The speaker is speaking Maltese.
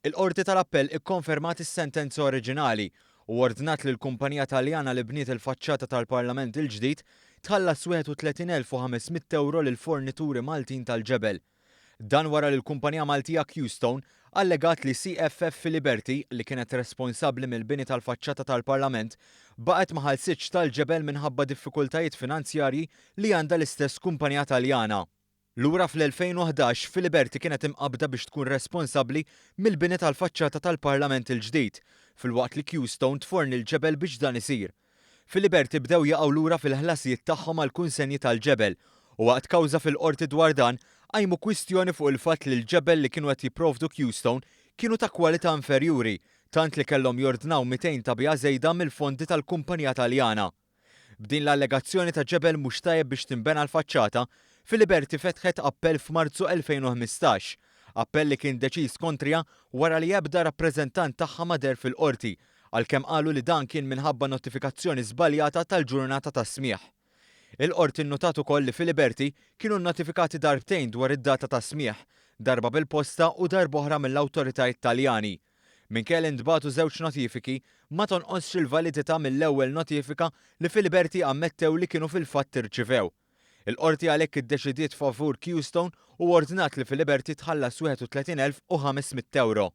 Il-Qorti tal-Appell ikkonfermat is-sentenza oriġinali u ordnat lill kumpanija Taljana li bniet il-faċċata tal-Parlament il-ġdid tħallas 31,500 euro lil fornituri Maltin tal-ġebel. Dan wara li l-kumpanija Maltija Qstone allegat li CFF Filiberti li kienet responsabbli mill-bini tal-faċċata tal-Parlament baqgħet ma ħallsitx tal-ġebel minħabba diffikultajiet finanzjarji li għandha l-istess kumpanija Taljana. Lura fl-2011 Filiberti kienet imqabda biex tkun responsabbli mill-bini tal-faċċata tal-Parlament il-ġdid, filwaqt li Qstone tforni l-ġebel biex dan isir. Filiberti bdew jaqgħu lura fil-ħlasijiet tagħhom għall-kunsenji tal-ġebel u waqt kawża fil-qorti dwar dan qajmu kwistjoni fuq il-fatt li l-ġebel li kienu qed jipprovdu Qstone kienu ta' kwalità inferjuri, tant li kellhom jordnaw 200 tabija żejda mill-fondi tal-kumpanija Taljana. B'din l-allegazzjoni ta' ġebel mhux tajjeb biex tinbena l-faċċata, Filiberti fetħet appell f'Marzu 2015, appell li kien deċiż kontrija wara li ebda rappreżentant tagħha ma der fil-qorti, għalkemm qalu li dan kien minħabba notifikazzjoni żbaljata tal-ġurnata tas-smigħ. Il-qorti nnotat ukoll li Filiberti kienu nnotifikati darbtejn dwar id-data tas-smigħ, darba bil-posta u darba oħra mill-awtoritajiet Taljani. Minkejja ntbagħtu żewġ notifiki, ma tonqosx il-validità mill-ewwel notifika li Filiberti ammettew li kienu fil-fatt irċivew. Il-qorti għalhekk iddeċidiet favur Qstone u ordnat li Filiberti tħallas 31,500 euro.